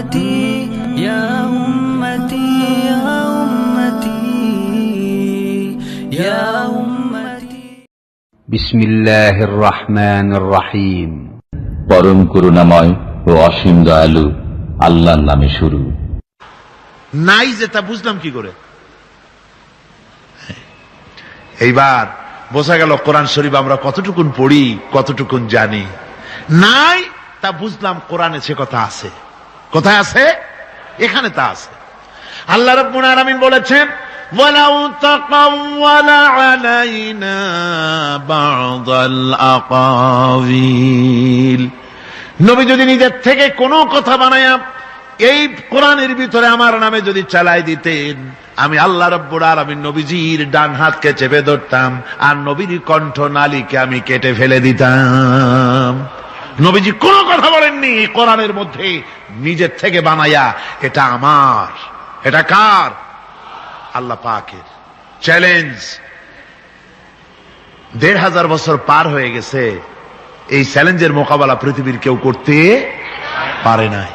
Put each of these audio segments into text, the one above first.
উম্মতি ইয়া উম্মতি ইয়া উম্মতি ইয়া উম্মতি। বিসমিল্লাহির রহমানির রহিম। পরম করুণাময় ও অসীম দয়ালু আল্লাহর নামে শুরু। নাই যে তা বুঝলাম কি করে? এইবার বোঝা গেল কোরআন শরীফ আমরা কতটুকুন পড়ি, কতটুকুন জানি। নাই তা বুঝলাম কোরআনে সে কথা আছে। কোথায় আছে? এখানে তা আছে। আল্লাহ রাব্বুল আলামিন বলেছেন, ওয়ালাউ তাকাওয়ালা আলাইনা বা'দাল আকাওয়িল, নবী যদি নিজের থেকে কোনো কথা বানায়া এই কোরআনের ভিতরে আমার নামে যদি চালাই দিতেন, আমি আল্লাহ রাব্বুল আলামিন নবীজির ডান হাতকে চেপে ধরতাম আর নবীর কণ্ঠ নালীকে আমি কেটে ফেলে দিতাম। নবীজি কোনো কথা বলেননি এই কোরআনের মধ্যে নিজের থেকে বানায়া, এটা আমার, এটা কার? আল্লাহ পাকের। চ্যালেঞ্জ। ১৫০০ বছর পার হয়ে গেছে, এই চ্যালেঞ্জের মোকাবেলা পৃথিবীর কেউ করতে পারে নাই।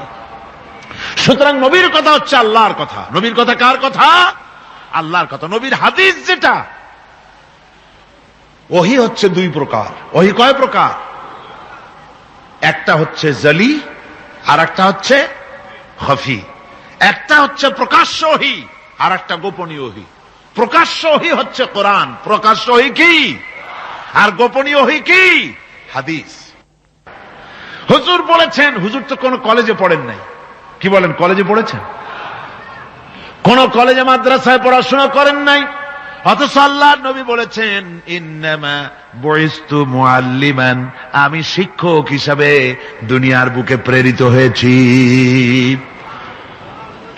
সুতরাং নবীর কথা হচ্ছে আল্লাহর কথা। নবীর কথা কার কথা? আল্লাহর কথা। নবীর হাদিস যেটা, ওহী হচ্ছে দুই প্রকার। ওহী কয় প্রকার? একটা হচ্ছে জলি আর একটা হচ্ছে খফি। একটা হচ্ছে প্রকাশ্য ওহী আর একটা গোপনীয় ওহী। প্রকাশ্য ওহী হচ্ছে কোরআন, প্রকাশ্য ওহী কি? আর গোপনীয় ওহী কি? হাদিস। হুজুর বলেছেন, হুজুর তো কোন কলেজে পড়েন নাই। কি বলেন? কলেজে পড়েছেন? কোন কলেজে মাদ্রাসায় পড়াশোনা করেন নাই, অথচ আল্লাহর নবী বলেছেন, ইন্নামা বুইসতু মুআল্লিমান, আমি শিক্ষক হিসাবে দুনিয়ার বুকে প্রেরিত হয়েছি।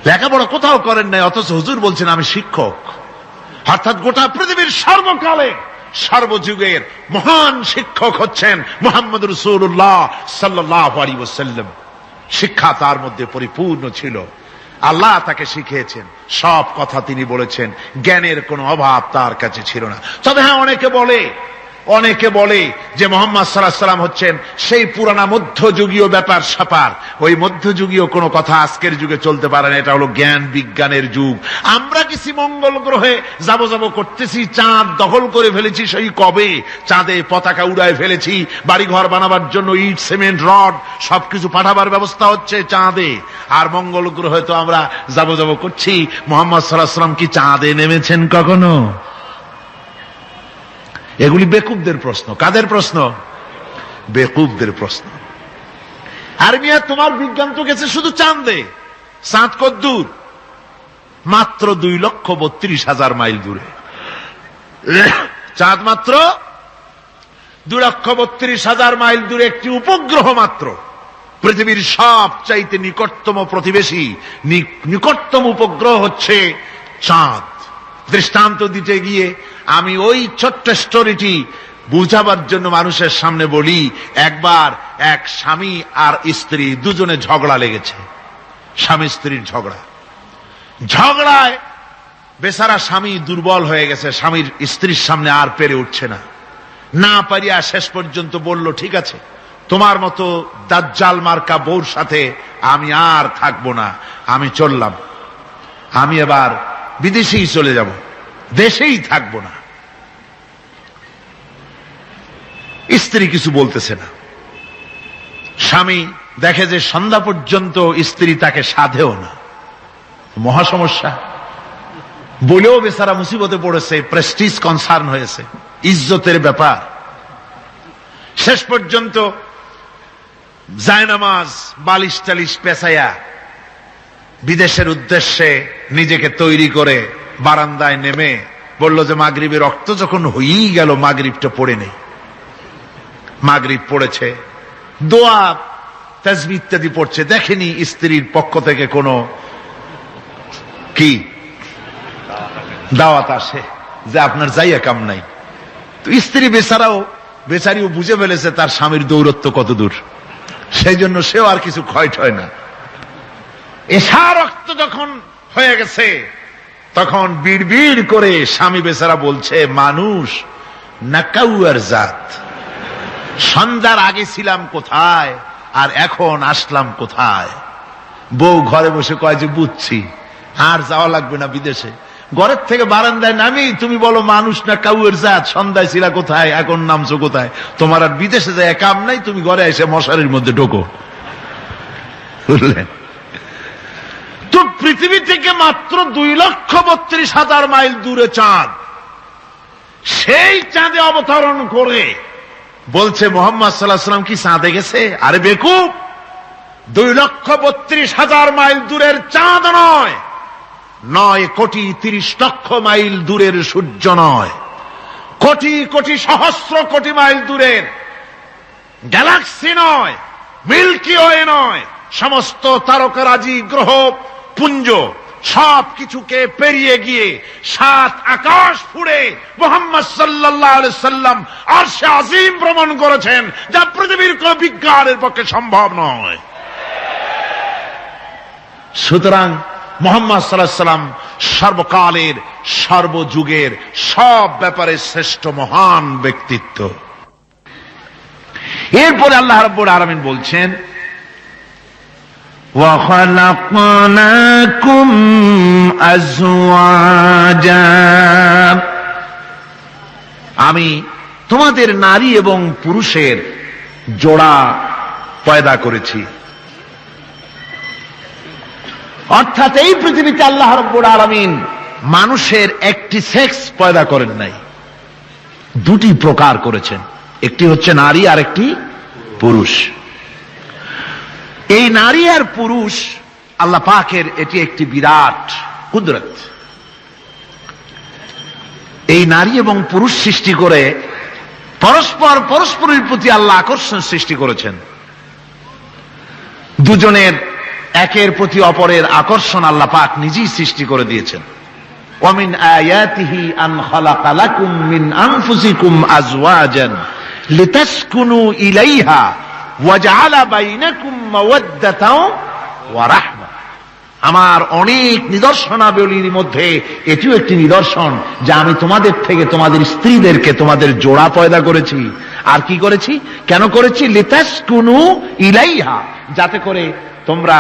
লেখাপড়া কোথাও করেন নাই, অথচ হুজুর বলছেন আমি শিক্ষক। অর্থাৎ গোটা পৃথিবীর সর্বকালে সর্বযুগের মহান শিক্ষক হচ্ছেন মুহাম্মদ রাসূলুল্লাহ সাল্লাল্লাহু আলাইহি ওয়াসাল্লাম। শিক্ষা তার মধ্যে পরিপূর্ণ ছিল। আল্লাহ তাকে শিখিয়েছেন, সব কথা তিনি বলেছেন, জ্ঞানের কোনো অভাব তার কাছে ছিল না। তবে হ্যাঁ, অনেকে বলে যে মুহাম্মদ সাল্লাল্লাহু আলাইহি ওয়াসাল্লাম হচ্ছেন সেই পুরানা মধ্যযুগীয় ব্যাপার স্যাপার। ওই মধ্যযুগীয় কোনো কথা আজকের যুগে চলতে পারে না, এটা হলো জ্ঞান বিজ্ঞানের যুগ। আমরা কিছু মঙ্গল গ্রহে যাব করতেছি, চাঁদ দখল করে ফেলেছি সেই কবে, চাঁদে পতাকা উড়ায় ফেলেছি, বাড়িঘর বানাবার জন্য ইট সিমেন্ট রড সবকিছু পাঠাবার ব্যবস্থা হচ্ছে চাঁদে। আর মঙ্গল গ্রহে তো আমরা যাব করছি। মুহাম্মদ সাল্লাল্লাহু আলাইহি ওয়াসাল্লাম কি চাঁদে নেমেছেন কখনো? এগুলি বেকুবদের প্রশ্ন। কাদের প্রশ্ন? বেকুবদের প্রশ্ন। আর মিয়া, তোমার বিজ্ঞান তো গেছে শুধু চাঁদে। চাঁদ কত দূর? মাত্র 2,32,000 মাইল দূরে। চাঁদ মাত্র 2,32,000 মাইল দূরে একটি উপগ্রহ মাত্র। পৃথিবীর সবচাইতে নিকটতম প্রতিবেশী, নিকটতম উপগ্রহ হচ্ছে চাঁদ। দৃষ্টান্ত দিতে গিয়ে আমি ওই ছোট্ট স্টোরিটি বুঝাবার জন্য মানুষের সামনে বলি। একবার এক স্বামী আর স্ত্রী দুজনে ঝগড়া লেগেছে। স্বামী স্ত্রীর ঝগড়ায় বেচারা স্বামী দুর্বল হয়ে গেছে, স্বামীর স্ত্রীর সামনে আর পেরে উঠছে না পারিয়া শেষ পর্যন্ত বলল, ঠিক আছে, তোমার মতো দাজ্জাল মার্কা বউর সাথে আমি আর থাকবো না, আমি চললাম, আমি এবার বিদেশেই চলে যাব, দেশেই থাকবো না। স্ত্রী কিছু বলতেছে না। স্বামী দেখে যে সন্ধ্যা পর্যন্ত স্ত্রী তাকে সাধেও না, মহা সমস্যা। বলেও বেচারা মুসিবতে পড়েছে, প্রেস্টিজ কনসার্ন হয়েছে, ইজ্জতের ব্যাপার। শেষ পর্যন্ত জায়নামাজ বালিশ টালিশ পেছাইয়া বিদেশের উদ্দেশ্যে নিজেকে তৈরি করে বারান্দায় নেমে বলল যে মাগরিবের রক্ত যখন হয়েই গেল, মাগরিবটা পড়ে নেই। মাগরিব পড়েছে, দোয়া তাসবিহ ইত্যাদি পড়ছে, দেখেনি স্ত্রীর পক্ষ থেকে কোনো কি দাওয়াত আসে যে আপনার যাইয়া কাম নাই। তো স্ত্রী বেচারিও বুঝে ফেলেছে তার স্বামীর দৌরত্ব কত দূর, সেই জন্য সেও আর কিছু ক্ষয় ঠয় না। এশা রক্ত যখন হয়ে গেছে তখন বিড়বিড় করে স্বামী বেচারা বলছে, মানুষ নাকাউয়ার জাত, সন্ধ্যার আগে ছিলাম কোথায় আর এখন আসলাম কোথায়। বউ ঘরে বসে কয় যে বুঝছি, আর যাওয়া লাগবে না বিদেশে। ঘরের থেকে বারান্দায় নামি তুমি বলো মানুষ না কাউয়ের জাত, সন্ধ্যায় ছিলা কোথায়, এখন নামছো কোথায়, তোমার আর বিদেশে যায় কাম নাই, তুমি ঘরে এসে মশারির মধ্যে ঢোকো। বুঝলেন? তো পৃথিবী থেকে মাত্র 2,32,000 মাইল দূরে চাঁদ, সেই চাঁদে অবতরণ করে বলছে মোহাম্মদ সাল্লাল্লাহু আলাইহি ওয়াসাল্লাম কি চাঁদে গেছে? আরে বেকুব, 2,32,000 মাইল দূরের চাঁদ নয়, 9,30,00,000 মাইল দূরের সূর্য নয়, কোটি কোটি সহস্র কোটি মাইল দূরের গ্যালাক্সি নয়, মিল্কি ওয়ে নয়, সমস্ত তারকারাজি গ্রহ পুঞ্জ সব কিছুকে পেরিয়ে গিয়ে 7 আকাশ ফুড়ে মুহাম্মদ সাল্লাল্লাহু আলাইহি সাল্লাম আরশে আজিম ভ্রমণ করেছেন, যা পৃথিবীর কোন বিজ্ঞানের পক্ষে সম্ভব নয়। সুতরাং মুহাম্মদ সাল্লাল্লাহু আলাইহি সাল্লাম সর্বকালের সর্বযুগের সব ব্যাপারে শ্রেষ্ঠ মহান ব্যক্তিত্ব। এরপরে আল্লাহ রাব্বুল আলামিন বলছেন وَخَلَقْنَاكُمْ أَزْوَاجًا, আমি তোমাদের নারী এবং পুরুষের জোড়া পয়দা করেছি। অর্থাৎ এই পৃথিবীতে আল্লাহ রাব্বুল আলামিন মানুষের একটি সেক্স পয়দা করেন নাই, দুটি প্রকার করেছেন, একটি হচ্ছে নারী আর একটি পুরুষ। এই নারী আর পুরুষ আল্লাহ পাকের এটি একটি বিরাট কুদরত। এই নারী এবং পুরুষ সৃষ্টি করে পরস্পর পরস্পরের প্রতি আল্লাহ আকর্ষণ সৃষ্টি করেছেন। দুজনের একের প্রতি অপরের আকর্ষণ আল্লাহ পাক নিজেই সৃষ্টি করে দিয়েছেন। ওয়ামিন আয়াতিহি আন খালাকা লাকুম মিন আনফুসিকুম আজওয়াজান লিতাসকুনু ইলাইহা ওয়াজআলা বাইনাকুম মাওয়াদ্দাতাও ওয়া রাহমা। আমার অনেক নিদর্শনাবলীর মধ্যে এটিও একটি নিদর্শন যে আমি তোমাদের থেকে তোমাদের স্ত্রীদেরকে তোমাদের জোড়া পয়দা করেছি। আর কি করেছি, কেন করেছি? লিতাসকুনু ইলাইহা, যাতে করে তোমরা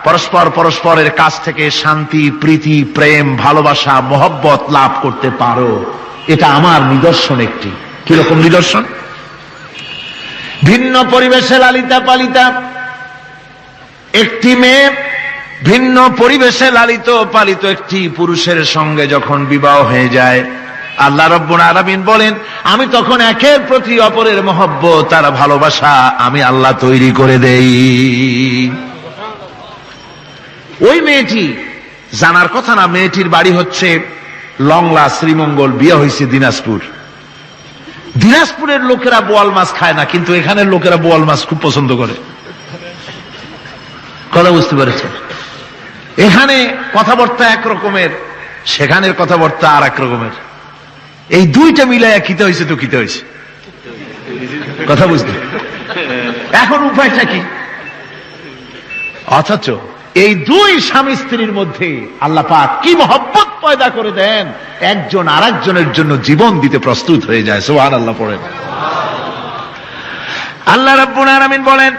পরস্পর পরস্পরের কাছ থেকে শান্তি, প্রীতি, প্রেম, ভালোবাসা, মহব্বত লাভ করতে পারো। এটা আমার নিদর্শন একটি। কিরকম নিদর্শন? ভিন্ন পরিবেশে লালিতা পালিতা একটি মেয়ে ভিন্ন পরিবেশে লালিত পালিত একটি পুরুষের সঙ্গে যখন বিবাহ হয়ে যায়, আল্লাহ রাব্বুল আলামিন বলেন আমি তখন একের প্রতি অপরের মহব্বত আর ভালোবাসা আমি আল্লাহ তৈরি করে দেই। ওই মেয়েটি জানার কথা না, মেয়েটির বাড়ি হচ্ছে লংলা, শ্রীমঙ্গল, বিয়ে হয়েছে দিনাজপুর। দিনাজপুরের লোকেরা বোয়াল মাছ খায় না, কিন্তু এখানের লোকেরা বোয়াল মাছ খুব পছন্দ করে। কথা বুঝতে পেরেছে? এখানে কথাবার্তা এক রকমের, সেখানের কথাবার্তা আর এক রকমের। এই দুইটা মিলাইয়া খিতে হয়েছে তো খিতে হয়েছে। কথা বুঝতে এখন উপায়টা কি? অথচ এই দুই স্বামী স্ত্রীর মধ্যে আল্লাহ পাক কি মহব্বত পয়দা করে দেন, একজন আর একজনের জন্য জীবন দিতে প্রস্তুত হয়ে যায়। সুবহানাল্লাহ পড়েন। আল্লাহ রাব্বুল আলামিন বলেন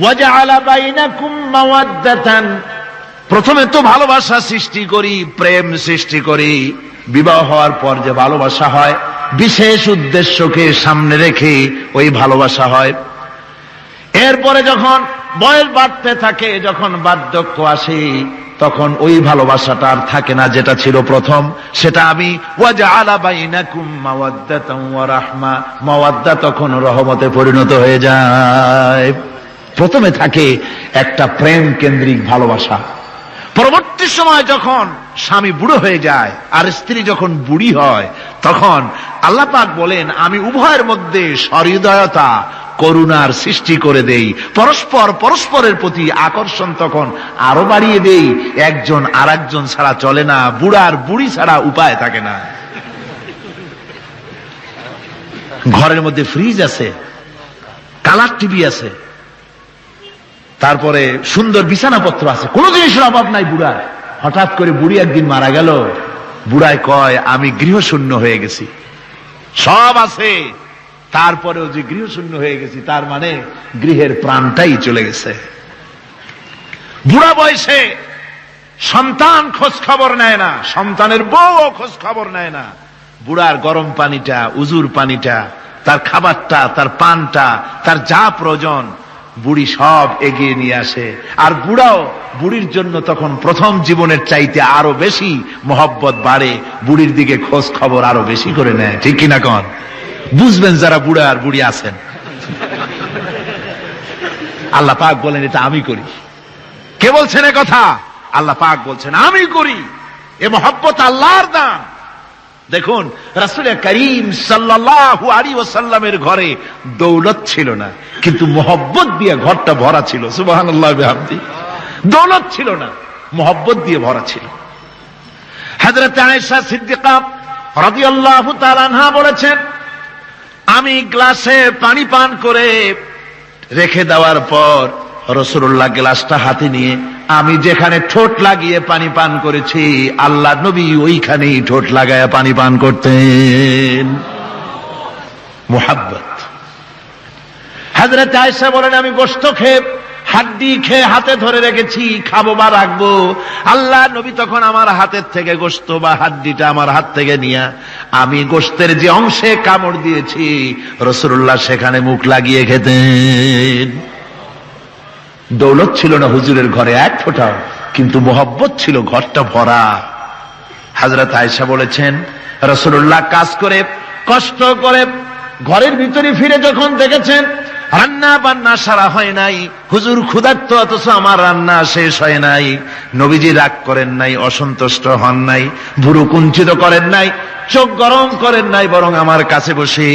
ওয়াজআলা বাইনাকুম মাওয়াদ্দাতান, প্রথমে তো ভালোবাসা সৃষ্টি করি, প্রেম সৃষ্টি করি। বিবাহ হওয়ার পর যে ভালোবাসা হয় বিশেষ উদ্দেশ্যকে সামনে রেখে ওই ভালোবাসা হয়। এরপরে যখন বয়স বাড়তে থাকে, যখন বার্ধক্য আসে, তখন ওই ভালোবাসাটা আর থাকে না যেটা ছিল প্রথম। সেটা আমি ওয়াজআলা বাইনাকুম মাওয়াদ্দাতান ওয়া রাহমা, মাওয়াদ্দা তখন রহমতে পরিণত হয়ে যায়। প্রথমে থাকে একটা প্রেম কেন্দ্রিক ভালোবাসা। পরবর্তী সময় যখন স্বামী বুড়ো হয়ে যায় আর স্ত্রী যখন বুড়ি হয়, তখন আল্লাহ পাক বলেন আমি উভয়ের মধ্যে সহৃদয়তা, করুণার সৃষ্টি করে দেই। পরস্পর পরস্পরের প্রতি আকর্ষণ তখন আরো বাড়িয়ে দেই। একজন আর একজন ছাড়া চলে না, বুড়ার বুড়ি ছাড়া উপায় থাকে না। ঘরের মধ্যে ফ্রিজ আছে, কালার টিভি আছে, তারপরে সুন্দর বিছানাপত্র আছে, কোন জিনিসের অভাব নাই বুড়ার। হঠাৎ করে বুড়ি একদিন মারা গেল, বুড়ায় কয় আমি গৃহশূন্য হয়ে গেছি। সব আছে, তারপরেও যে গৃহশূন্য হয়ে গেছি, তার মানে গৃহের প্রাণটাই চলে গেছে। বুড়া বয়সে সন্তান খোঁজ খবর নেয় না, সন্তানের বউ খোঁজ খবর নেয় না। বুড়ার গরম পানিটা, উজুর পানিটা, তার খাবারটা, তার পানটা, তার যা প্রয়োজন বুড়ি সব এগিয়ে নিয়ে আসে। আর বুড়াও বুড়ির জন্য তখন প্রথম জীবনের চাইতে আরো বেশি মহব্বত বাড়ে, বুড়ির দিকে খোঁজ খবর আরো বেশি করে নেয়। ঠিক কিনা কন? বুঝবেন যারা বুড়া আর বুড়ি আছেন। আল্লাহ পাক বলেন এটা আমি করি। কে বলছেন এ কথা? আল্লাহ পাক বলছেন আমি করি। এ মহব্বত আল্লাহর দান। দেখুন রাসূল করিম সাল্লাল্লাহু আলাইহি ওয়াসাল্লামের ঘরে দৌলত ছিল না, কিন্তু মহব্বত দিয়ে ঘরটা ভরা ছিল। সুবহানাল্লাহ বিহামদি। দৌলত ছিল না, মহব্বত দিয়ে ভরা ছিল। হযরত আয়েশা সিদ্দিকা রাদিয়াল্লাহু তাআলা আনহা বলেছেন, আমি গ্লাসে পানি পান করে রেখে দেওয়ার পর রাসূলুল্লাহ গ্লাসটা হাতে নিয়ে আমি যেখানে ঠোঁট লাগিয়ে পানি পান করেছি, আল্লাহ নবী ওইখানেই ঠোঁট লাগায় পানি পান করতেন। মুহাব্বত। হযরত আয়েশা বলেন, আমি গোশত খেয়ে হাড্ডি খেয়ে হাতে ধরে রেখেছি, খাবো বা রাখবো। আল্লাহ নবী তখন আমার হাতের থেকে গোশত বা হাড্ডিটা আমার হাত থেকে নিয়ে আমি গোশতের যে অংশে কামড় দিয়েছি রাসূলুল্লাহ সেখানে মুখ লাগিয়ে খেতেন। দৌলত ছিল না হুজুরের ঘরে এক ফোঁটাও, কিন্তু মহব্বত ছিল ঘরটা ভরা। হযরত আয়েশা বলেছেন, রাসূলুল্লাহ কাজ করে কষ্ট করে ঘরের ভিতরে ফিরে যখন দেখেছেন রান্না বান্না সারা হয় নাই, হুজুর ক্ষুধার্ত অথচ আমার রান্না শেষ হয় নাই, নবীজি রাগ করেন নাই, অসন্তুষ্ট হন নাই, ভুরু কুঞ্চিত করেন নাই, চোখ গরম করেন নাই, বরং আমার কাছে বসে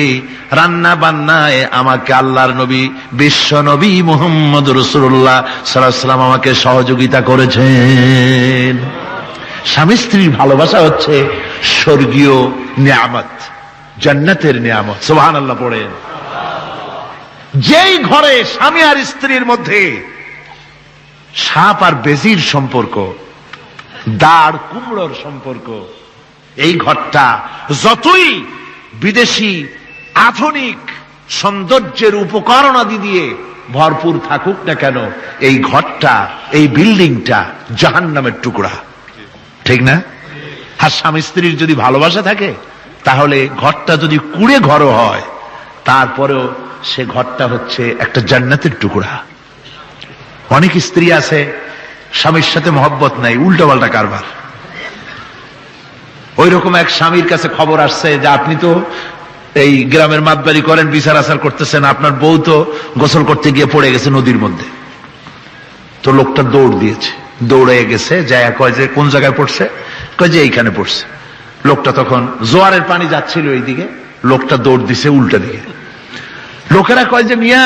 রান্না বান্নায় আমাকে আল্লাহর নবী বিশ্ব নবী মুহাম্মদ রাসূলুল্লাহ সাল্লাল্লাহু আলাইহি ওয়াসাল্লাম আমাকে সহযোগিতা করেছেন। স্বামী স্ত্রীর ভালোবাসা হচ্ছে স্বর্গীয় নিয়ামত, জান্নাতের নিয়ামত। সুবহানাল্লাহ পড়েন। যেই ঘরে স্বামী আর স্ত্রীর মধ্যে সাপ আর বেজির সম্পর্ক, দাঁড় কুমড়োর সম্পর্ক, এই ঘরটা যতই বিদেশি আধুনিক সৌন্দর্যের উপকরণাদি দিয়ে ভরপুর থাকুক না কেন, এই ঘরটা, এই বিল্ডিংটা জাহান্নামের টুকরা। ঠিক না? আর স্বামী স্ত্রীর যদি ভালোবাসা থাকে তাহলে ঘরটা যদি কুড়ে ঘরও হয় তারপরেও সে ঘরটা হচ্ছে একটা জান্নাতের টুকরা। অনেক স্ত্রী আছে স্বামীর সাথে মহব্বত নাই, উল্টো পাল্টা কারবার। ওই রকম এক স্বামীর কাছে খবর আসছে যে আপনি তো এই গ্রামের মাতবাড়ি করেন, বিচার আচার করতেছেন, আপনার বউ তো গোসল করতে গিয়ে পড়ে গেছে নদীর মধ্যে। তো লোকটা দৌড় দিয়েছে, দৌড়ে গেছে, যায় কয় যে কোন জায়গায় পড়ছে, কয় যে এইখানে পড়ছে। লোকটা তখন জোয়ারের পানি যাচ্ছিল এইদিকে, লোকটা দৌড় দিছে উল্টা দিকে। লোকেরা কয় যে মিয়া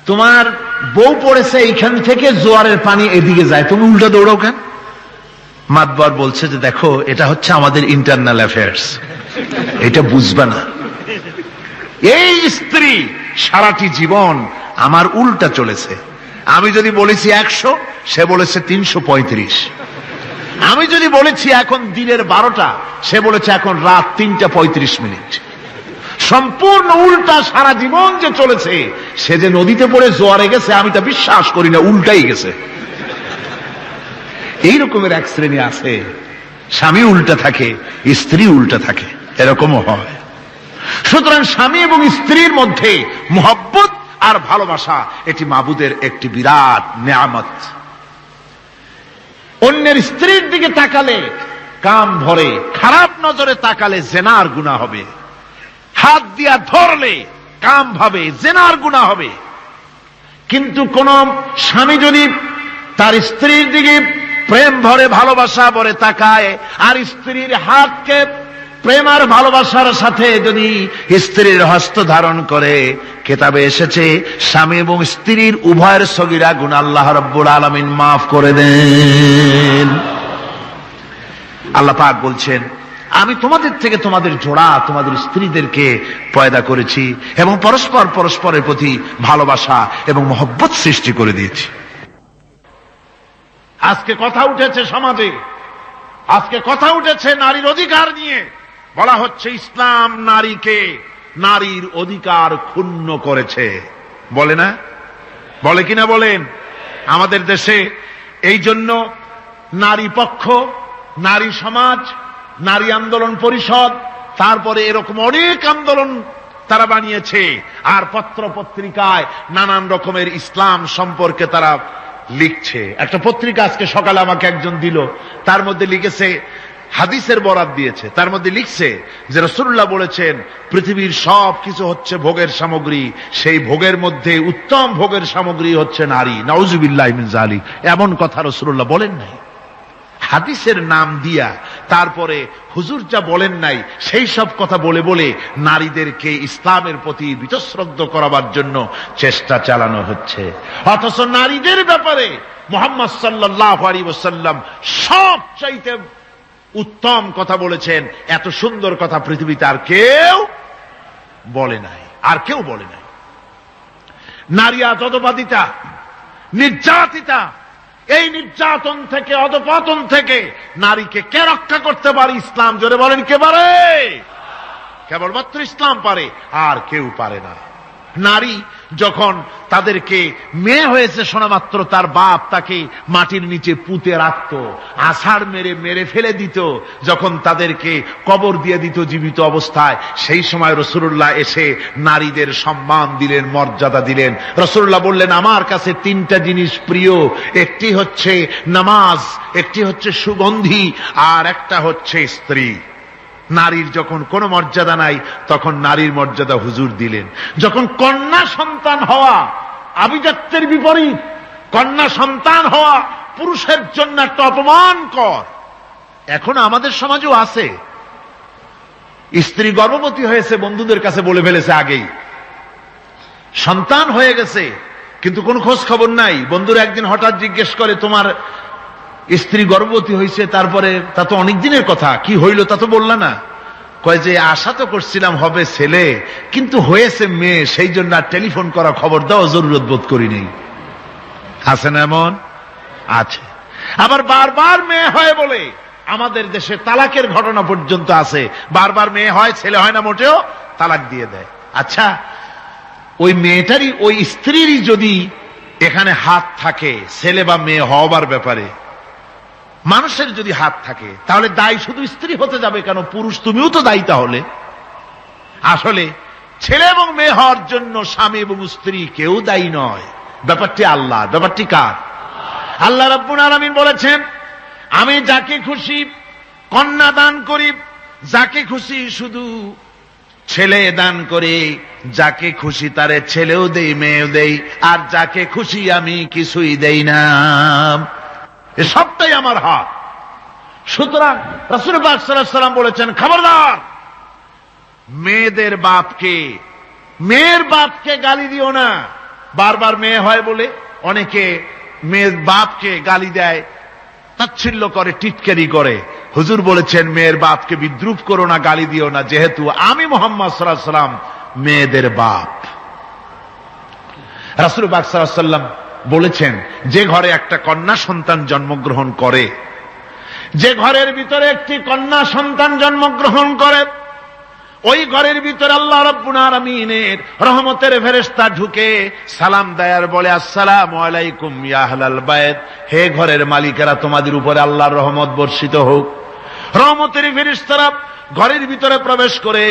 তোমার বউ পড়েছে এইখান থেকে জোয়ারের পানি এদিকে যায়, তুমি উল্টা দৌড়াও কেন? মাতবার বলছে যে দেখো এটা হচ্ছে আমাদের ইন্টারনাল অ্যাফেয়ার্স, এটা বুঝবা না। এই স্ত্রী সারাটি জীবন আমার উল্টা চলেছে। আমি যদি বলেছি 100, সে বলেছে 335। আমি যদি বলেছি এখন দিনের 12টা, সে বলেছে এখন রাত 3:35। সম্পূর্ণ উল্টা সারা জীবন যে চলেছে। সে যে নদীতে পড়ে জোয়ারে গেছে আমি তা বিশ্বাস করি না, উল্টাই গেছে। এই রকমের এক শ্রেণী আছে, স্বামী উল্টা থাকে, স্ত্রী উল্টা থাকে, এরকমও হয়। সুতরাং স্বামী এবং স্ত্রীর মধ্যে মহব্বত আর ভালোবাসা এটি মাবুদের একটি বিরাট নিয়ামত। অন্যের স্ত্রীর দিকে তাকালে কাম ভরে, খারাপ নজরে তাকালে জেনার গুনাহ হবে, হাত দিয়া ধরলে কাম ভাবে জেনার গুনাহ হবে। কিন্তু কোন স্বামী যদি তার স্ত্রীর দিকে প্রেম ভরে ভালোবাসা ভরে তাকায় আর স্ত্রীর হাতকে প্রেম আর ভালোবাসার সাথে যদি স্ত্রীর হস্ত ধারণ করে, কিতাবে এসেছে স্বামী এবং স্ত্রীর উভয়ের সগীরা গুনাহ আল্লাহ রাব্বুল আলামিন মাফ করে দেন। আল্লাহ পাক বলছেন আমি তোমাদের থেকে তোমাদের জোড়া, তোমাদের স্ত্রীদেরকে পয়দা করেছি এবং পরস্পর পরস্পরের প্রতি ভালোবাসা এবং মহব্বত সৃষ্টি করে দিয়েছি। আজকে কথা উঠেছে সমাজে, আজকে কথা উঠেছে নারীর অধিকার নিয়ে। বলা হচ্ছে ইসলাম নারীকে, নারীর অধিকার ক্ষুণ্ণ করেছে। বলে না? বলে কিনা বলেন? আমাদের দেশে এই জন্য নারী পক্ষ, নারী সমাজ, নারী আন্দোলন পরিষদ, তারপরে এরকম অনেক আন্দোলন তারা বানিয়েছে। আর পত্র পত্রিকায় নানান রকমের ইসলাম সম্পর্কে তারা লিখছে। একটা পত্রিকা আজকে সকালে আমাকে একজন দিল, তার মধ্যে লিখেছে, হাদিসের বরাত দিয়েছে, তার মধ্যে লিখছে যে রাসূলুল্লাহ বলেছেন পৃথিবীর সব কিছু হচ্ছে ভোগের সামগ্রী, সেই ভোগের মধ্যে উত্তম ভোগের সামগ্রী হচ্ছে নারী। নাউযুবিল্লাহি মিন যালিক, এমন কথা রাসূলুল্লাহ বলেন নাই। হাদিসের নাম দিয়া তারপরে হুজুর যা বলেন নাই সেই সব কথা বলে বলে নারীদেরকে ইসলামের প্রতি বীতশ্রদ্ধ করাবার জন্য চেষ্টা চালানো হচ্ছে। অথচ নারীদের ব্যাপারে মুহাম্মদ সাল্লাল্লাহু আলাইহি ওয়াসাল্লাম সবচাইতে উত্তম কথা বলেছেন। এত সুন্দর কথা পৃথিবীতে আর কেউ বলে নাই, আর কেউ বলে নাই। নারী আজ অধঃপাতিতা, নির্যাতিতা। এই নির্যাতন থেকে, অধঃপতন থেকে নারীকে কে রক্ষা করতে পারে? ইসলাম। জোরে বলেন, কে পারে? কেবলমাত্র ইসলাম পারে, আর কেউ পারে না। নারী যখন তাদেরকে মেয়ে হয়েছে শোনা মাত্র তার বাপ তাকে মাটির নিচে পুঁতে রাখত, আছাড় মেরে মেরে ফেলে দিত, যখন তাদেরকে কবর দিয়ে দিত জীবিত অবস্থায়, সেই সময় রাসূলুল্লাহ এসে নারীদের সম্মান দিলেন, মর্যাদা দিলেন। রাসূলুল্লাহ বললেন, আমার কাছে তিনটা জিনিস প্রিয়, একটি হচ্ছে নামাজ, একটি হচ্ছে সুগন্ধি, আর একটা হচ্ছে স্ত্রী। নারীর যখন কোনো মর্যাদা নাই তখন নারীর মর্যাদা হুজুর দিলেন। যখন কন্যা সন্তান হওয়া আভিজাত্যের বিপরীত, কন্যা সন্তান হওয়া পুরুষের জন্য একটা অপমানকর। এখন আমাদের সমাজেও আছে, স্ত্রী গর্ভবতী হয়েছে, বন্ধুদের কাছে বলে ফেলেছে আগেই, সন্তান হয়ে গেছে, কিন্তু কোনো খোঁজ খবর নাই। বন্ধুরা একদিন হঠাৎ জিজ্ঞেস করে, তোমার স্ত্রী গর্ভবতী হয়েছে? তারপরে তা তো অনেক দিনের কথা, কি হইল তা তো বললা না। কয় যে আশা তো করছিলাম হবে ছেলে, কিন্তু হয়েছে মেয়ে, সেই জন্য আর টেলিফোন করা, খবর দেওয়া জরুরত বোধ করি নেই। আছে না এমন? আছে। আবার বারবার মেয়ে হয় বলে আমাদের দেশে তালাকের ঘটনা পর্যন্ত আছে। বারবার মেয়ে হয়, ছেলে হয় না মোটেও, তালাক দিয়ে দেয়। আচ্ছা, ওই মেয়েটারই, ওই স্ত্রীরই যদি এখানে হাত থাকে ছেলে বা মেয়ে হওয়ার ব্যাপারে, মানুষের যদি হাত থাকে, তাহলে দায়ী শুধু স্ত্রী হতে যাবে কেন? পুরুষ তুমিও তো দায়ী তাহলে। আসলে ছেলে এবং মেয়ে হওয়ার জন্য স্বামী এবং স্ত্রী কেউ দায়ী নয়। ব্যাপারটি আল্লাহ। ব্যাপারটি কার? আল্লাহ রাব্বুল আলামিন বলেছেন, আমি যাকে খুশি কন্যা দান করি, যাকে খুশি শুধু ছেলে দান করে, যাকে খুশি তারে ছেলেও দেই, মেয়েও দেই, আর যাকে খুশি আমি কিছুই দেই না। এ সবটাই আমার হাত। সুতরাং রাসূল পাক সাল্লাল্লাহু আলাইহি ওয়াসাল্লাম বলেছেন, খবরদার মেয়েদের বাপকে, মেয়ের বাপকে গালি দিও না। বারবার মেয়ে হয় বলে অনেকে মেয়ের বাপকে গালি দেয়, তাচ্ছিল্য করে, টিটকারি করে। হুজুর বলেছেন, মেয়ের বাপকে বিদ্রুপ করো না, গালি দিও না, যেহেতু আমি মুহাম্মদ সাল্লাল্লাহু আলাইহি ওয়াসাল্লাম মেয়েদের বাপ। রাসূল পাক সাল্লাল্লাহু আলাইহি ওয়াসাল্লাম বলেছেন, যে ঘরে একটা কন্যা সন্তান জন্মগ্রহণ করে, যে ঘরের ভিতরে একটি কন্যা সন্তান জন্মগ্রহণ করে, ওই ঘরের ভিতরে আল্লাহ রাব্বুল আলামিনের রহমতের ফেরেশতা ঢুকে সালাম দেয় আর বলে, আসসালামু আলাইকুম ইয়া আহলাল বাইত, হে ঘরের মালিকেরা, তোমাদের উপরে আল্লাহর রহমত বর্ষিত হোক। রহমতের ফেরেশতারা ঘরের ভিতরে প্রবেশ করে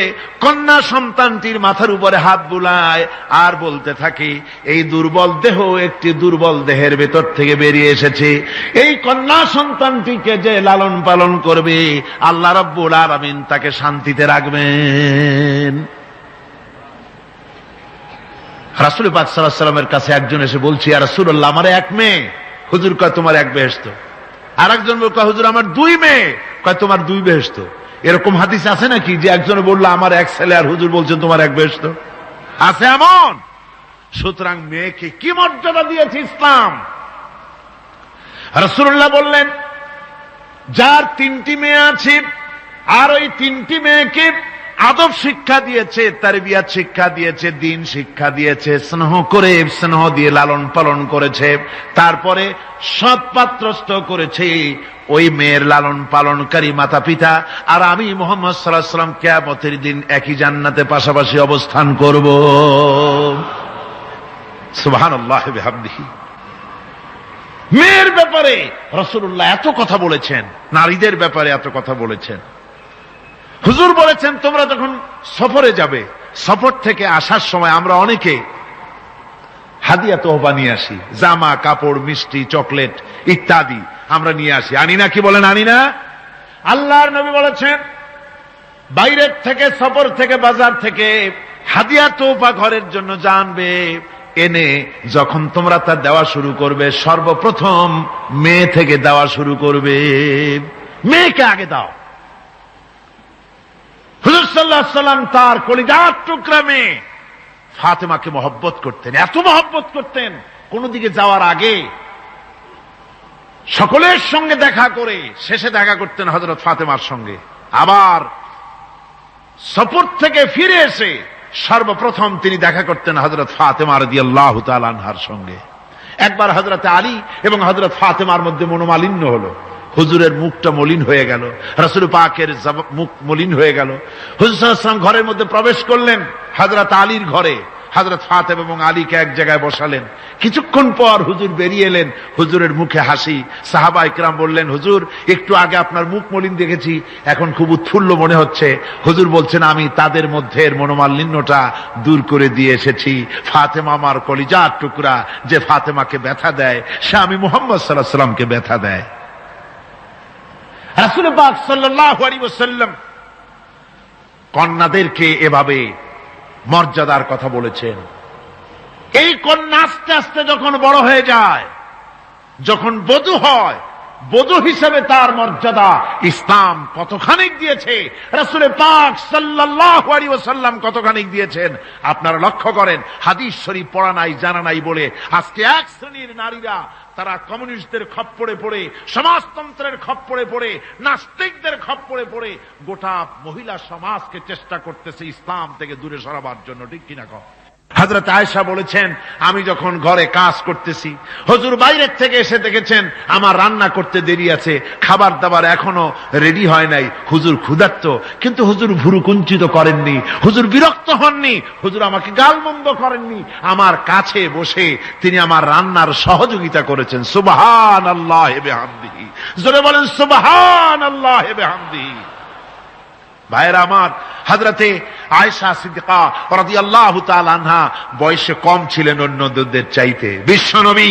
কন্যা সন্তানটির মাথার উপরে হাত বুলায় আর বলতে থাকে, এই দুর্বল দেহ একটি দুর্বল দেহের ভেতর থেকে বেরিয়ে এসেছে, এই কন্যা সন্তানটিকে যে লালন পালন করবে আল্লাহ রাব্বুল আলামিন তাকে শান্তিতে রাখবেন। রাসূল পাক সাল্লাল্লাহু আলাইহি ওয়াসাল্লামের কাছে একজন এসে বলছে, ইয়া রাসূলুল্লাহ, আমার এক মেয়ে। হুজুর কয়, তোমার এক বেহেশত। আর একজন কয়, হুজুর আমার দুই মেয়ে। কয়, তোমার দুই বেহেশত। এরকম হাদিস আছে নাকি যে একজনে বললো আমার এক ছেলে, আর হুজুর বলছেন তোমার এক বেহেশত? আছে এমন? সুতরাং মেয়েকে কি মর্যাদা দিয়েছে ইসলাম। রাসূলুল্লাহ বললেন, যার তিনটি মেয়ে আছে আর ওই তিনটি মেয়েকে আদব শিক্ষা দিয়েছে, তারবিয়াত শিক্ষা দিয়েছে, দ্বীন শিক্ষা দিয়েছে, স্নেহ করে, স্নেহ দিয়ে লালন পালন করেছে, তারপরে সৎপাত্রস্থ করেছে, ওই মেয়ের লালন পালনকারী মাতা পিতা আর আমি মুহাম্মদ সাল্লাল্লাহু আলাইহি ওয়াসাল্লাম কিয়ামতের দিন একই জান্নাতে পাশাপাশি অবস্থান করব। সুবহানাল্লাহি ওয়া বিহামদিহি। মেয়ের ব্যাপারে রাসূলুল্লাহ এত কথা বলেছেন, নারীদের ব্যাপারে এত কথা বলেছেন। হুজুর বলেছেন তোমরা যখন সফরে যাবে, সফর থেকে আসার সময় আমরা অনেকে হাদিয়া তোহবা নিয়ে আসি, জামা কাপড় মিষ্টি চকলেট ইত্যাদি আমরা নিয়ে আসি, আনি না? কি বলেন আনি না? আল্লাহর নবী বলেছেন বাইরের থেকে, সফর থেকে, বাজার থেকে হাদিয়া তোহফা ঘরের জন্য জানবে, এনে যখন তোমরা তা দেওয়া শুরু করবে, সর্বপ্রথম মেয়ে থেকে দেওয়া শুরু করবে, মেয়েকে আগে দাও। হুজুর সাল্লাল্লাহু আলাইহি ওয়াসাল্লাম তার কলিজার টুকরা মেয়ে ফাতেমাকে মহব্বত করতেন, এত মহব্বত করতেন, কোন দিকে যাওয়ার আগে সকলের সঙ্গে দেখা করে শেষে দেখা করতেন হযরত ফাতেমার সঙ্গে। আবার সফর থেকে ফিরে এসে সর্বপ্রথম তিনি দেখা করতেন হযরত ফাতেমা রাদিয়াল্লাহু তাআলা আনহার সঙ্গে। একবার হযরত আলী এবং হযরত ফাতেমার মধ্যে মনোমালিন্য হলো, হুজুরের মুখটা মলিন হয়ে গেল, রাসূল পাকের মুখ মলিন হয়ে গেল। হুজুর সাল্লাল্লাহু আলাইহি ওয়াসাল্লাম ঘরের মধ্যে প্রবেশ করলেন, হযরত আলীর ঘরে হযরত ফাতেমা এবং আলীকে এক জায়গায় বসালেন। কিছুক্ষণ পর হুজুর বেরিয়ে এলেন, হুজুরের মুখে হাসি। সাহাবায়ে কেরাম বললেন, হুজুর একটু আগে আপনার মুখ মলিন দেখেছি, এখন খুব উৎফুল্ল মনে হচ্ছে। হুজুর বলছেন আমি তাদের মধ্যে মনোমালিন্যটা দূর করে দিয়ে এসেছি। ফাতেমা আমার কলিজার টুকরা, যে ফাতেমাকে ব্যথা দেয় সে আমি মুহাম্মদ সাল্লাল্লাহু আলাইহি ওয়াসাল্লামকে ব্যথা দেয়। রাসূল পাক সাল্লাল্লাহু আলাইহি ওয়াসাল্লাম কন্যাদেরকে এভাবে মর্যাদার কথা বলেছেন। এই কন্যা আস্তে আস্তে যখন বড় হয়ে যায়, যখন বধূ হয়, বধূ হিসেবে তার মর্যাদা ইসলাম কতখানি দিয়েছে, রাসূল পাক সাল্লাল্লাহু আলাইহি ওয়াসাল্লাম কতখানি দিয়েছেন আপনারা লক্ষ্য করেন। হাদিস শরীফ পড়া নাই, জানা নাই বলে আজকে এক শ্রেণীর নারীরা তারা কমিউনিস্টদের খপ্পরে পড়ে, সমাজতন্ত্রের খপ্পরে পড়ে, নাস্তিকদের খপ্পরে পড়ে গোটা মহিলা সমাজকে চেষ্টা করতেছে ইসলাম থেকে দূরে সরাবার জন্য, ঠিক কিনা কও? হযরত আয়েশা বলেছেন আমি যখন ঘরে কাজ করতেছি, হুজুর বাইরের থেকে এসে দেখেছেন আমার রান্না করতে দেরি আছে, খাবার দাবার এখনো রেডি হয় নাই, হুজুর ক্ষুধার্ত, কিন্তু হুজুর ভুরু কুঞ্চিত করেননি, হুজুর বিরক্ত হননি, হুজুর আমাকে গালমন্দ করেননি, আমার কাছে বসে তিনি আমার রান্নার সহযোগিতা করেছেন। সুবহানাল্লাহি বিহামদিহি, জোরে বলেন সুবহানাল্লাহি বিহামদিহি। ভাইরা আমার, হযরতে আয়েশা সিদ্দিকা রাদিয়াল্লাহু তাআলা আনহা বয়সে কম ছিলেন অন্যদের চাইতে। বিশ্বনবী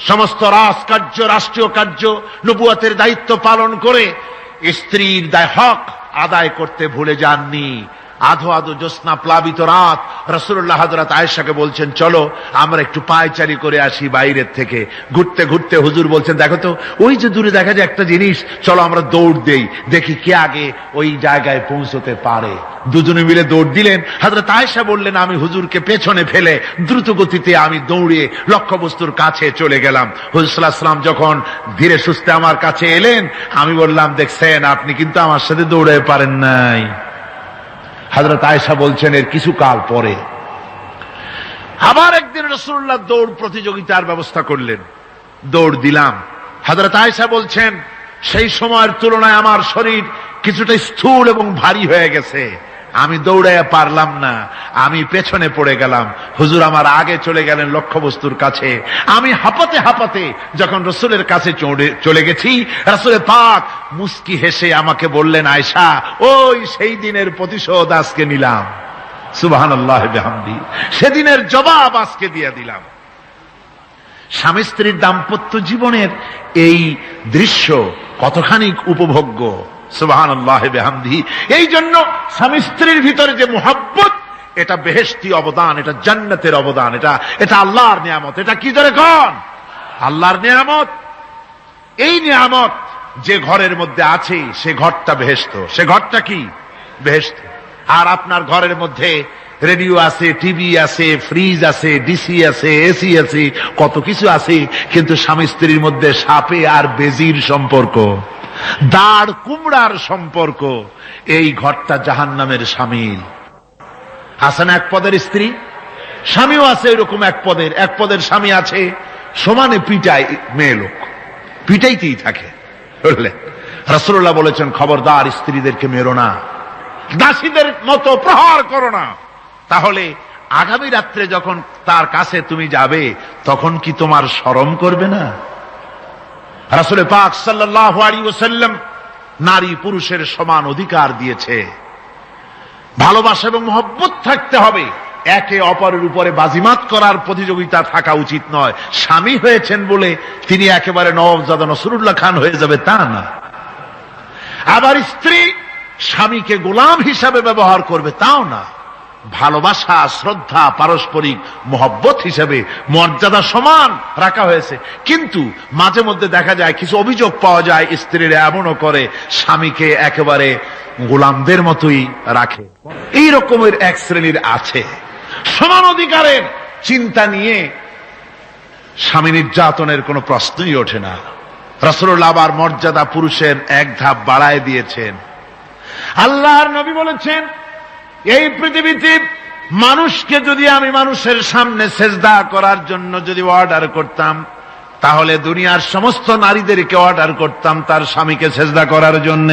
সমস্ত রাজকার্য, রাষ্ট্রীয় কার্য, নবুয়তের দায়িত্ব পালন করে স্ত্রীর হক আদায় করতে ভুলে যাননি। আধো আধো জ্যোৎস্না প্লাবিত রাত রাসূলুল্লাহ হযরত আয়েশাকে বলছেন চলো আমরা একটু পায়চারি করে আসি বাইরের থেকে। ঘুরতে ঘুরতে হুজুর বলছেন দেখো তো ওই যে দূরে দেখা যায় একটা জিনিস, চলো আমরা দৌড় দেই, দেখি কে আগে ওই জায়গায় পৌঁছতে পারে। দুজনে মিলে দৌড় দিলেন। হযরত আয়েশা বললেন আমি হুজুরকে পেছনে ফেলে দ্রুত গতিতে আমি দৌড়ে লক্ষ্যবস্তুর কাছে চলে গেলাম। হুজুর সাল্লাল্লাহু আলাইহি ওয়াসাল্লাম যখন ধীরে সুস্থে আমার কাছে এলেন, আমি বললাম দেখছেন আপনি কিন্তু আমার সাথে দৌড়ে পারেন নাই। হযরত আয়েশা বলছেন এর কিছু কাল পরে আবার একদিন রাসূলুল্লাহ দৌড় প্রতিযোগিতার ব্যবস্থা করলেন, দৌড় দিলাম। হযরত আয়েশা বলছেন সেই সময়ের তুলনায় আমার শরীর কিছুটা স্থূল এবং ভারী হয়ে গেছে, আমি দৌড়াইয়া পারলাম না, আমি পেছনে পড়ে গেলাম। হুজুর আমার আগে চলে গেলেন লক্ষ্যবস্তুর কাছে। আমি হাঁপাতে হাঁপাতে যখন রাসূলের কাছে চলে গেছি, রাসূল পাক মুস্কি হেসে আমাকে বললেন আয়েশা ওই সেই দিনের প্রতিশোধ আজকে নিলাম। সুবহানাল্লাহি বিহামদি, সেদিনের জবাব আজকে দিয়ে দিলাম। স্বামী স্ত্রীর দাম্পত্য জীবনের এই দৃশ্য কতখানি উপভোগ্য, সুবহানাল্লাহি বিহামদিহি। এই জন্য স্বামী স্ত্রীর ভিতরে যে মুহাব্বত, এটা বেহেশতি অবদান, এটা জান্নাতের অবদান, এটা আল্লাহর নিয়ামত। এটা কি ধরে কোন আল্লাহর নিয়ামত। এই নিয়ামত যে ঘরের মধ্যে আছে সে ঘরটা বেহেশত, সে ঘরটা কি বেহেশত। আর আপনার ঘরের মধ্যে রেডিও আছে, টিভি আছে, ফ্রিজ আছে, ডিসি আছে, এসি আছে, কত কিছু আছে, কিন্তু স্বামী স্ত্রীর মধ্যে সাপে আর বেজির সম্পর্ক, দাঁড় কুমড়ার সম্পর্ক, এই ঘরটা জাহান্নামের শামিল। আছে না এক পদের স্ত্রী, স্বামীও আছে এরকম এক পদের স্বামী আছে, সমানে পিটায় মেয়ে লোক, পিটাইতেই থাকে। বুঝলেন, রাসূলুল্লাহ বলেছেন খবরদার স্ত্রীদেরকে মেরো না, দাসীদের মতো প্রহার করো না, তাহলে আগামী রাত্রে যখন তার কাছে তুমি যাবে তখন কি তোমার শরম করবে না? রাসূল পাক সাল্লাল্লাহু আলাইহি ওয়াসাল্লাম নারী পুরুষের সমান অধিকার দিয়েছে। ভালোবাসা এবং মহব্বত থাকতে হবে, একে অপরের উপরে বাজিমাত করার প্রতিযোগিতা থাকা উচিত নয়। স্বামী হয়েছেন বলে তিনি একেবারে নওয়াবজাদা নসরুল্লাহ খান হয়ে যাবে তা না। আবার স্ত্রী স্বামীকে গোলাম হিসাবে ব্যবহার করবে তাও না। ভালোবাসা, শ্রদ্ধা, পারস্পরিক মহব্বত হিসেবে মর্যাদা সমান রাখা হয়েছে। কিন্তু মাঝে মধ্যে দেখা যায়, কিছু অভিযোগ পাওয়া যায়, স্ত্রীরা এমনও করে স্বামীকে একেবারে গোলামদের মতোই রাখে। এই রকমের এক শ্রেণীর আছে। সমান অধিকারের চিন্তা নিয়ে স্বামী নির্যাতনের কোনো প্রশ্নই ওঠে না। রাসূলুল্লাহ আবার মর্যাদা পুরুষের এক ধাপ বাড়ায় দিয়েছেন। আল্লাহর নবী বলেছেন, এই পৃথিবীতে মানুষকে যদি আমি মানুষের সামনে সেজদা করার জন্য যদি অর্ডার করতাম, তাহলে দুনিয়ার সমস্ত নারীদেরকে অর্ডার করতাম তার স্বামীকে সেজদা করার জন্য।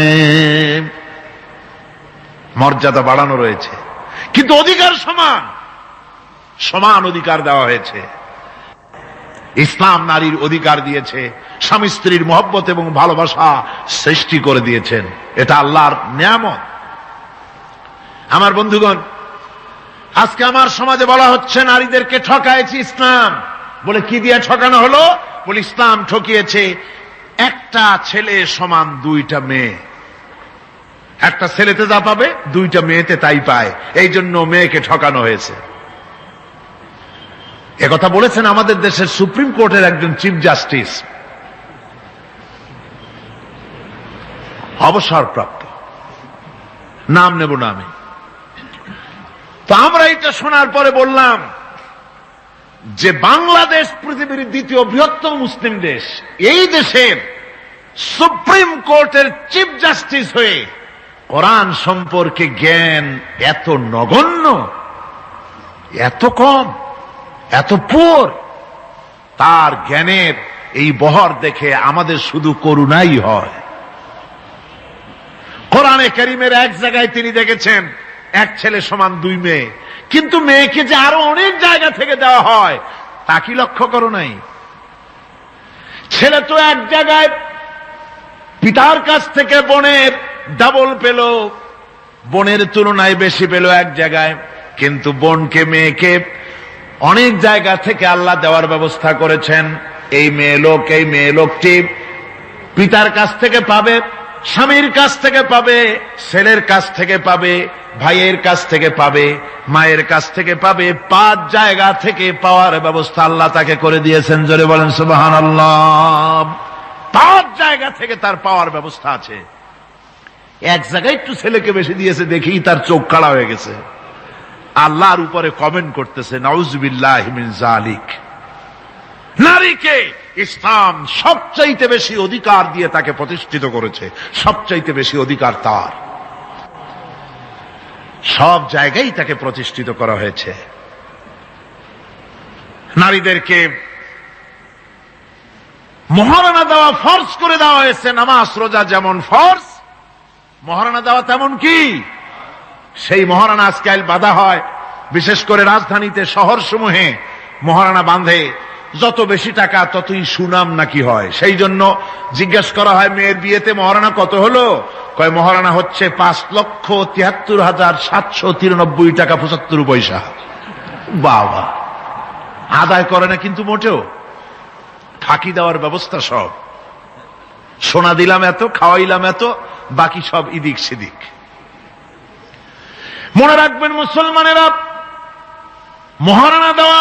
মর্যাদা বাড়ানো রয়েছে, কিন্তু অধিকার সমান, সমান অধিকার দেওয়া হয়েছে। ইসলাম নারীর অধিকার দিয়েছে, স্বামী স্ত্রীর মহব্বত এবং ভালোবাসা সৃষ্টি করে দিয়েছেন। এটা আল্লাহর নিয়ামত। আমার বন্ধুগণ, আজকে আমার সমাজে বলা হচ্ছে নারীদেরকে ঠকাইছে ইসলাম। বলে কি দিয়ে ঠকানো হলো? বলে ইসলাম ঠকিয়েছে একটা ছেলে সমান দুইটা মেয়ে। একটা ছেলেতে যা পাবে দুইটা মেয়েতে তাই পায়, এই জন্য মেয়েকে ঠকানো হয়েছে। একথা বলেছেন আমাদের দেশের সুপ্রিম কোর্টের একজন চিফ জাস্টিস, অবসরপ্রাপ্ত, নাম নেব না আমি। তো আমরা এটা শোনার পরে বললাম যে বাংলাদেশ পৃথিবীর দ্বিতীয় বৃহত্তম মুসলিম দেশ, এই দেশের সুপ্রিম কোর্টের চিফ জাস্টিস হয়ে কোরআন সম্পর্কে জ্ঞান এত নগণ্য, এত কম, এত পুর। তার জ্ঞানের এই বহর দেখে আমাদের শুধু করুণাই হয়। কোরআনে কারীমের এক জায়গায় তিনি দেখেছেন এক ছেলে সমান দুই মেয়ে, কিন্তু মেয়েকে যে আরো অনেক জায়গা থেকে দেওয়া হয় তা কি লক্ষ্য করো নাই? ছেলে তো এক জায়গায় পিতার কাছ থেকে বোনের ডাবল পেল, বোনের তুলনায় বেশি পেল এক জায়গায়, কিন্তু বোনকে মেয়েকে অনেক জায়গা থেকে আল্লাহ দেওয়ার ব্যবস্থা করেছেন। এই মেয়ে লোকটি পিতার কাছ থেকে পাবে, স্বামীর কাছ থেকে পাবে, ছেলের কাছ থেকে পাবে, ভাইয়ের কাছ থেকে পাবে, মায়ের কাছ থেকে পাবে। 5 জায়গা থেকে পাওয়ার ব্যবস্থা আল্লাহ তাকে করে দিয়েছেন। জোরে বলেন সুবহানাল্লাহ। 5 জায়গা থেকে তার পাওয়ার ব্যবস্থা আছে। এক জায়গায় একটু ছেলেকে বেশি দিয়েছে, দেখি তার চোখ কাড়া হয়ে গেছে। আল্লাহর উপরে কমেন্ট করতেছে, নাউযুবিল্লাহি মিন যালিক। নারীকে ইসলাম সবচাইতে বেশি অধিকার দিয়ে তাকে প্রতিষ্ঠিত করেছে, সবচাইতে বেশি অধিকার তার। সব জায়গায় তাকে প্রতিষ্ঠিত করা হয়েছে। নারীদেরকে মহারণা দেওয়া ফরজ করে দেওয়া হয়েছে। নামাজ রোজা যেমন ফরজ, মহারণা দেওয়া তেমন কি? সেই মহারণা আজকাল বাঁধা হয়, বিশেষ করে রাজধানীতে, শহর সমূহে মহারণা বাঁধে। যত বেশি টাকা ততই সুনাম নাকি হয়। সেই জন্য জিজ্ঞেস করা হয়, মেয়ের বিয়েতে মহারণা কত হলো? কয় মহারণা হচ্ছে 5,73,793 টাকা 75 পয়সা। বাবা, আদায় করে না কিন্তু মোটেও, ফাঁকি দেওয়ার ব্যবস্থা সব। সোনা দিলাম এত, খাওয়াইলাম এত, বাকি সব ইদিক সেদিক। মনে রাখবেন মুসলমানেরা, মহারণা দেওয়া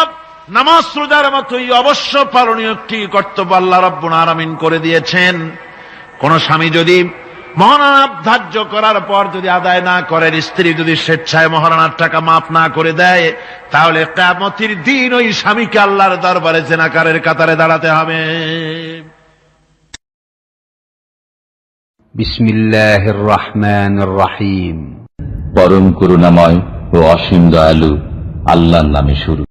নামাজ রোজার মতোই অবশ্য পালনীয় একটি কর্তব্য আল্লাহ রাব্বুল আলামিন করে দিয়েছেন। কোন স্বামী যদি মহারণা ধার্য করার পর যদি আদায় না করেন, স্ত্রী যদি স্বেচ্ছায় মহারণার টাকা মাফ না করে দেয়, তাহলে কিয়ামতের দিন ওই স্বামীকে আল্লাহর দরবারে জিনাকারের কাতারে দাঁড়াতে হবে। বিসমিল্লাহির রহমানির রহিম। পরম করুণাময় ও অসীম দয়ালু আল্লাহর নামে শুরু।